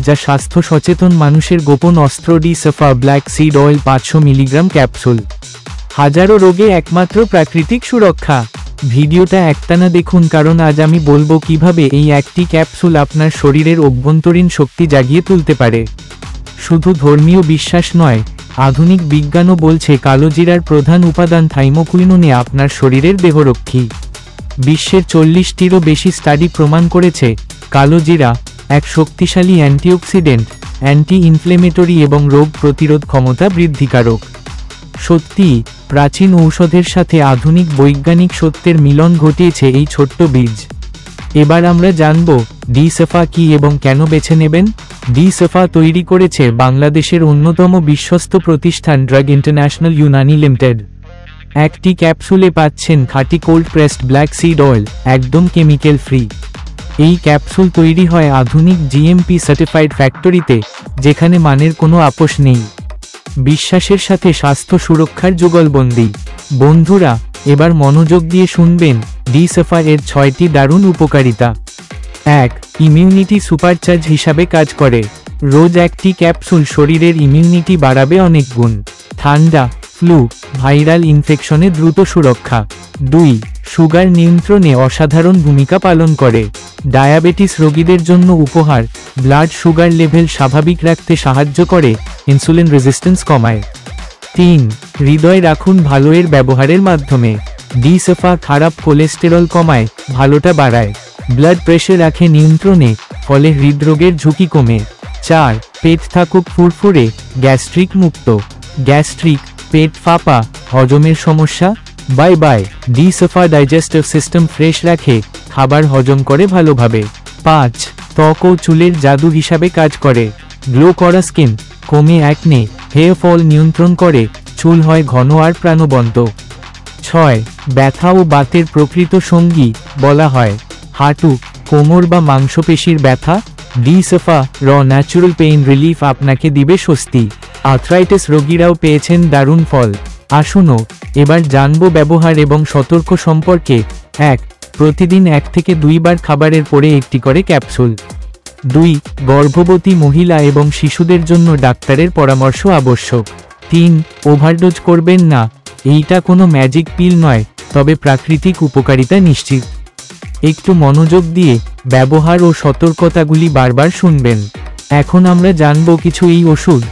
যা স্বাস্থ্য সচেতন মানুষের গোপন অস্ত্র। D Safa black seed oil 500 milligram capsule, হাজারো রোগে একমাত্র প্রাকৃতিক সুরক্ষা। ভিডিওটা একটানা দেখুন, কারণ আজ আমি বলবো কিভাবে এই একটি ক্যাপসুল আপনার শরীরের অভ্যন্তরীণ শক্তি জাগিয়ে তুলতে পারে। শুধু ধর্মীয় বিশ্বাস নয়, আধুনিক বিজ্ঞানও বলছে কালোজিরার প্রধান উপাদান থাইমোকুইনোনে আপনার শরীরের দেহরক্ষী। বিশ্বের 40টিরও বেশি স্টাডি প্রমাণ করেছে কালোজিরা এক শক্তিশালী অ্যান্টিঅক্সিডেন্ট, অ্যান্টি ইনফ্লেমেটরি এবং রোগ প্রতিরোধ ক্ষমতা বৃদ্ধিকারক। সত্যি, প্রাচীন ঔষধের সাথে আধুনিক বৈজ্ঞানিক সত্যের মিলন ঘটিয়েছে এই ছোট্ট বীজ। এবার আমরা জানব ডি-সাফা কি এবং কেন বেছে নেবেন। ডি-সাফা তৈরি করেছে বাংলাদেশের অন্যতম বিশ্বস্ত প্রতিষ্ঠান ড্রাগ ইন্টারন্যাশনাল ইউনানি লিমিটেড। একটি ক্যাপসুলে পাচ্ছেন খাঁটি cold pressed black seed oil, একদম কেমিক্যাল ফ্রি। এই ক্যাপসুল তৈরি হয় আধুনিক জিএমপি সার্টিফাইড ফ্যাক্টরিতে, যেখানে মানের কোনো আপোষ নেই। বিশ্বাসের সাথে স্বাস্থ্য সুরক্ষার যুগলবন্দি। বন্ধুরা, এবার মনোযোগ দিয়ে শুনবেন ডি-সাফা এর 6টি দারুণ উপকারিতা। 1. ইমিউনিটি সুপারচার্জ হিসাবে কাজ করে। রোজ একটি ক্যাপসুল শরীরের ইমিউনিটি বাড়াবে অনেক গুণ। ঠান্ডা, ফ্লু, ভাইরাল ইনফেকশনে দ্রুত সুরক্ষা। 2. সুগার নিয়ন্ত্রণে অসাধারণ ভূমিকা পালন করে। ডায়াবেটিস রোগীদের জন্য উপহার, ব্লাড সুগার লেভেল স্বাভাবিক রাখতে সাহায্য করে, ইনসুলিন রেজিস্ট্যান্স কমায়। 3. হৃদয় রাখুন ভালো এর ব্যবহারের মাধ্যমে। ডি-সাফা খারাপ কোলেস্টেরল কমায়, ভালোটা বাড়ায়। ব্লাড প্রেশার রাখে নিয়ন্ত্রণে, ফলে হৃদরোগের ঝুঁকি কমে। 4. পেট থাকুক ফুরফুরে, গ্যাস্ট্রিক মুক্ত। গ্যাস্ট্রিক, পেট ফাঁপা, হজমের সমস্যা, bye bye. D Safa digestive system fresh রাখে, খাবার হজম করে ভালোভাবে। 5. ত্বক ও চুলের জাদু হিসাবে কাজ করে। গ্লো করা স্কিন, কমে অ্যাকনে, হেয়ার ফল নিয়ন্ত্রণ করে, চুল হয় ঘন আর প্রাণবন্ত। 6. ব্যথা ও বাতের প্রকৃত সঙ্গী বলা হয়। হাঁটু, কোমর বা মাংসপেশির ব্যথা, ডি-সাফা ন্যাচুরাল পেইন রিলিফ আপনাকে দিবে স্বস্তি। আর্থ্রাইটিস রোগীরাও পেয়েছেন দারুণ ফল। আসুন এবার জানব ব্যবহার এবং সতর্ক সম্পর্কে। 1. প্রতিদিন 1 থেকে 2 বার খাবারের পরে একটি করে ক্যাপসুল। 2. গর্ভবতী মহিলা এবং শিশুদের জন্য ডাক্তারের পরামর্শ আবশ্যক। 3. ওভারডোজ করবেন না, এইটা কোনো ম্যাজিক পিল নয়, তবে প্রাকৃতিক উপকারিতা নিশ্চিত। একটু মনোযোগ দিয়ে ব্যবহার ও সতর্কতাগুলি বারবার শুনবেন। এখন আমরা জানব কিছু এই ওষুধ